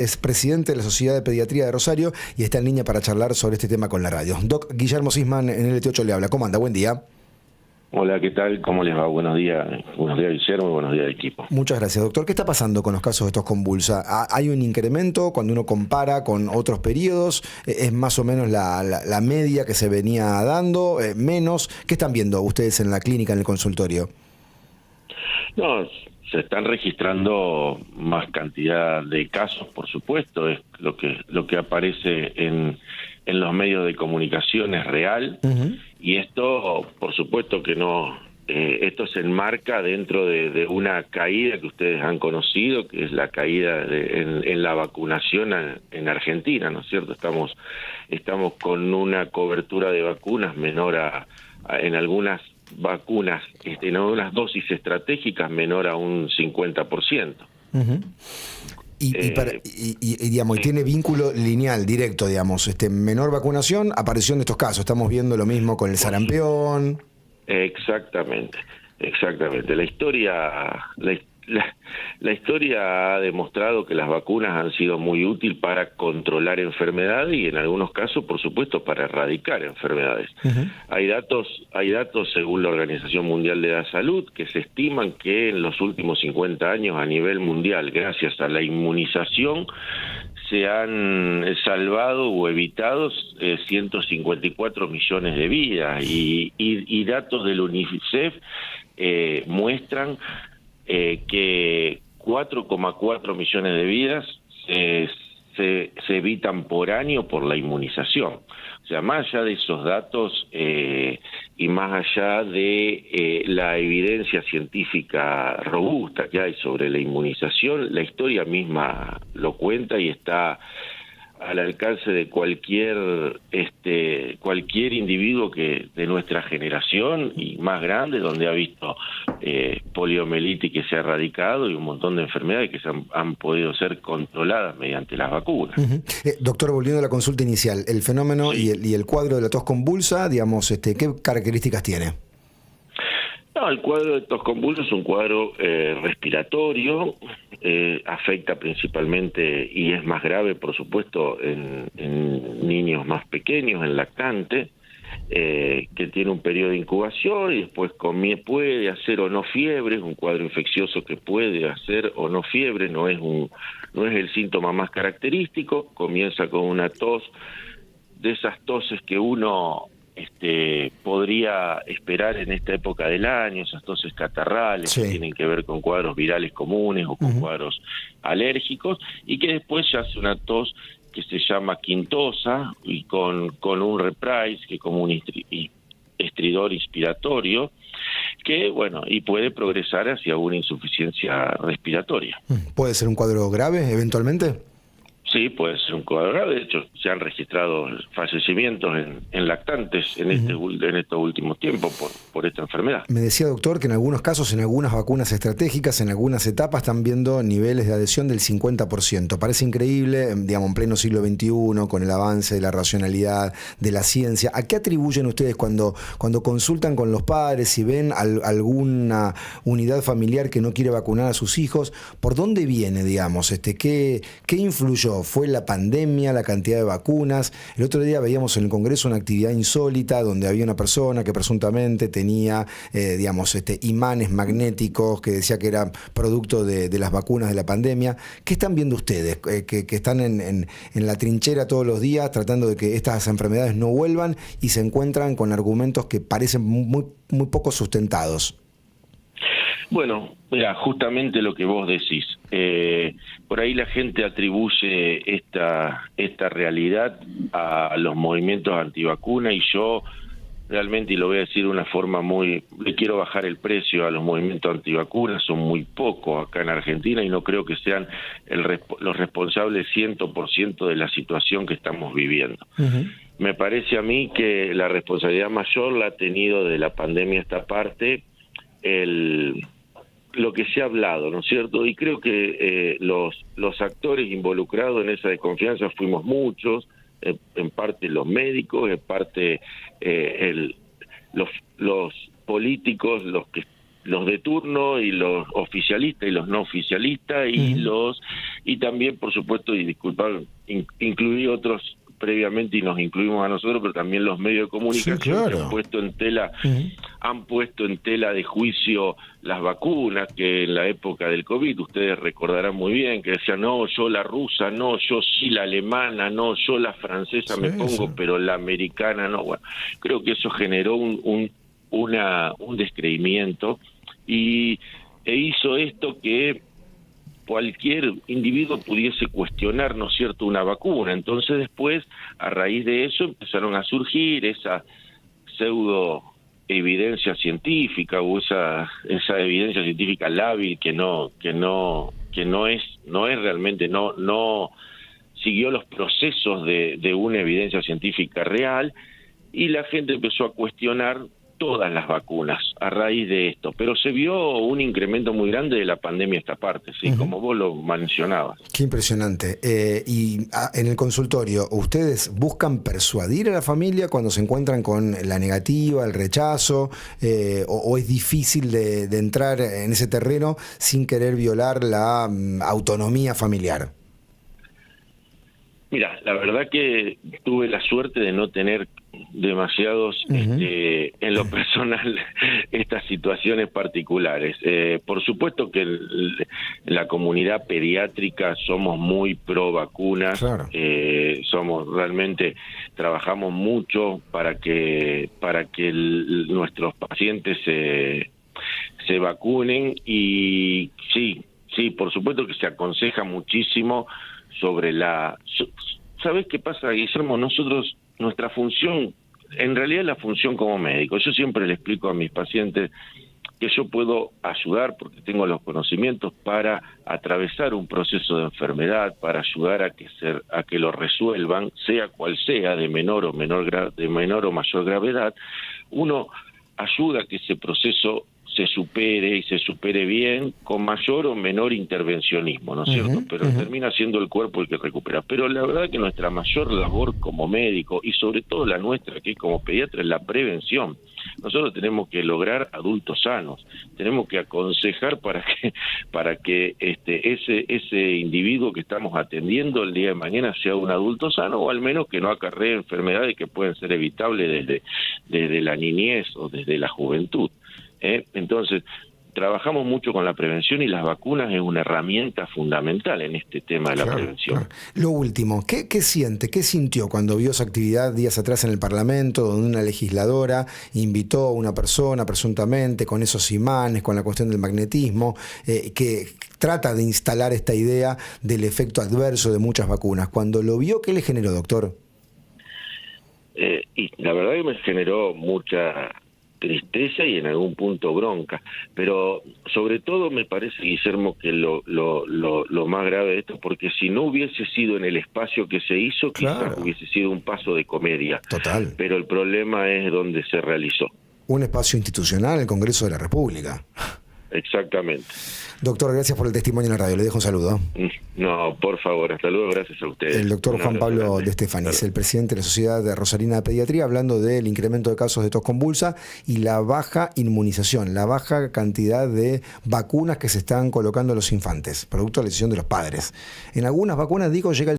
Es presidente de la Sociedad de Pediatría de Rosario y está en línea para charlar sobre este tema con la radio. Doc Guillermo Sisman en LT8 le habla. ¿Cómo anda? Buen día. Hola, ¿qué tal? ¿Cómo les va? Buenos días Guillermo, buenos días equipo. Muchas gracias, doctor. ¿Qué está pasando con los casos estos convulsa? ¿Hay un incremento cuando uno compara con otros periodos? ¿Es más o menos la media que se venía dando? ¿Menos? ¿Qué están viendo ustedes en la clínica, en el consultorio? No, se están registrando más cantidad de casos, por supuesto, es lo que aparece en los medios de comunicación es real. Uh-huh. Y esto, por supuesto que no, esto se enmarca dentro de una caída que ustedes han conocido, que es la caída en la vacunación en Argentina, ¿no es cierto? Estamos con una cobertura de vacunas menor en algunas vacunas, en algunas dosis estratégicas menor a un 50%. Uh-huh. Y digamos, sí. Tiene vínculo lineal, directo, digamos, menor vacunación, aparición de estos casos. Estamos viendo lo mismo con el sarampión. Exactamente. La historia ha demostrado que las vacunas han sido muy útiles para controlar enfermedades y en algunos casos, por supuesto, para erradicar enfermedades. Uh-huh. Hay datos según la Organización Mundial de la Salud que se estiman que en los últimos 50 años a nivel mundial, gracias a la inmunización, se han salvado o evitado 154 millones de vidas y datos del UNICEF muestran que 4,4 millones de vidas se evitan por año por la inmunización. O sea, más allá de esos datos y más allá de la evidencia científica robusta que hay sobre la inmunización, la historia misma lo cuenta y está al alcance de cualquier individuo que de nuestra generación y más grande, donde ha visto poliomielitis que se ha erradicado y un montón de enfermedades que han podido ser controladas mediante las vacunas. Uh-huh. Doctor, volviendo a la consulta inicial, el fenómeno sí. y el cuadro de la tos convulsa, digamos, ¿qué características tiene? No, el cuadro de tos convulsa es un cuadro respiratorio, afecta principalmente y es más grave, por supuesto, en niños más pequeños, en lactantes, que tiene un periodo de incubación y después puede hacer o no fiebre, es un cuadro infeccioso que puede hacer o no fiebre, no es el síntoma más característico, comienza con una tos, de esas toses que uno podría esperar en esta época del año, esas toses catarrales sí. que tienen que ver con cuadros virales comunes o con uh-huh. cuadros alérgicos, y que después se hace una tos que se llama quintosa y con un reprise, que es como un estridor inspiratorio, que bueno, y puede progresar hacia una insuficiencia respiratoria. ¿Puede ser un cuadro grave eventualmente? Sí, puede ser un cuadro grave. De hecho, se han registrado fallecimientos en lactantes en estos últimos tiempos por esta enfermedad. Me decía, doctor, que en algunos casos, en algunas vacunas estratégicas, en algunas etapas, están viendo niveles de adhesión del 50%. Parece increíble, digamos, en pleno siglo XXI, con el avance de la racionalidad, de la ciencia. ¿A qué atribuyen ustedes cuando consultan con los padres y ven alguna unidad familiar que no quiere vacunar a sus hijos? ¿Por dónde viene, digamos? ¿Qué influyó? ¿Fue la pandemia, la cantidad de vacunas? El otro día veíamos en el Congreso una actividad insólita donde había una persona que presuntamente tenía, imanes magnéticos que decía que era producto de las vacunas de la pandemia. ¿Qué están viendo ustedes? Que están en la trinchera todos los días tratando de que estas enfermedades no vuelvan y se encuentran con argumentos que parecen muy, muy poco sustentados. Bueno, mira, justamente lo que vos decís. Por ahí la gente atribuye esta realidad a los movimientos antivacuna y yo realmente, y lo voy a decir de una forma le quiero bajar el precio a los movimientos antivacunas, son muy pocos acá en Argentina y no creo que sean los responsables 100% de la situación que estamos viviendo. Uh-huh. Me parece a mí que la responsabilidad mayor la ha tenido de la pandemia esta parte, lo que se ha hablado, ¿no es cierto? Y creo que los actores involucrados en esa desconfianza fuimos muchos, en parte los médicos, en parte los políticos, los de turno y los oficialistas y los no oficialistas y también, por supuesto, y disculpad, incluí otros previamente y nos incluimos a nosotros, pero también los medios de comunicación sí, claro. que han puesto en tela de juicio las vacunas, que en la época del COVID, ustedes recordarán muy bien, que decían, no, yo la rusa, no, yo sí la alemana, no, yo la francesa me pongo, pero la americana no. Bueno, creo que eso generó un descreimiento e hizo esto que cualquier individuo pudiese cuestionar, ¿no es cierto?, una vacuna. Entonces después, a raíz de eso, empezaron a surgir esa pseudo evidencia científica o esa evidencia científica lábil que no es realmente, no siguió los procesos de una evidencia científica real, y la gente empezó a cuestionar todas las vacunas a raíz de esto, pero se vio un incremento muy grande de la pandemia esta parte, sí, como vos lo mencionabas. Qué impresionante. Y en el consultorio, ¿ustedes buscan persuadir a la familia cuando se encuentran con la negativa, el rechazo, o es difícil de entrar en ese terreno sin querer violar la autonomía familiar? Mira, la verdad que tuve la suerte de no tener demasiados, en lo personal, estas situaciones particulares. Por supuesto que la comunidad pediátrica somos muy pro vacunas, claro. Trabajamos mucho para que nuestros pacientes se vacunen, y sí, por supuesto que se aconseja muchísimo sobre ¿sabés qué pasa, Guillermo? Nuestra función, en realidad la función como médico, yo siempre le explico a mis pacientes que yo puedo ayudar porque tengo los conocimientos para atravesar un proceso de enfermedad, para ayudar a que lo resuelvan, sea cual sea, de menor o mayor gravedad. Uno ayuda a que ese proceso se supere y se supere bien, con mayor o menor intervencionismo, ¿no es cierto? Pero termina siendo el cuerpo el que recupera. Pero la verdad que nuestra mayor labor como médico, y sobre todo la nuestra, que es como pediatra, es la prevención. Nosotros tenemos que lograr adultos sanos, tenemos que aconsejar para que ese individuo que estamos atendiendo el día de mañana sea un adulto sano, o al menos que no acarree enfermedades que pueden ser evitables desde la niñez o desde la juventud. Entonces, trabajamos mucho con la prevención, y las vacunas es una herramienta fundamental en este tema de la prevención. Claro. Lo último, ¿qué sintió cuando vio esa actividad días atrás en el Parlamento, donde una legisladora invitó a una persona, presuntamente, con esos imanes, con la cuestión del magnetismo, que trata de instalar esta idea del efecto adverso de muchas vacunas? Cuando lo vio, ¿qué le generó, doctor? Y la verdad que me generó mucha tristeza y en algún punto bronca, pero sobre todo me parece, Guillermo, que lo más grave de esto, porque si no hubiese sido en el espacio que se hizo, quizás hubiese sido un paso de comedia. Total. Pero el problema es donde se realizó. Un espacio institucional, el Congreso de la República. Exactamente. Doctor, gracias por el testimonio en la radio. Le dejo un saludo. No, por favor, hasta luego, gracias a ustedes. El doctor Juan Pablo de Estefanis, el presidente de la Sociedad de Rosarina de Pediatría, hablando del incremento de casos de tos convulsa y la baja inmunización, la baja cantidad de vacunas que se están colocando a los infantes, producto de la decisión de los padres. En algunas vacunas, llega el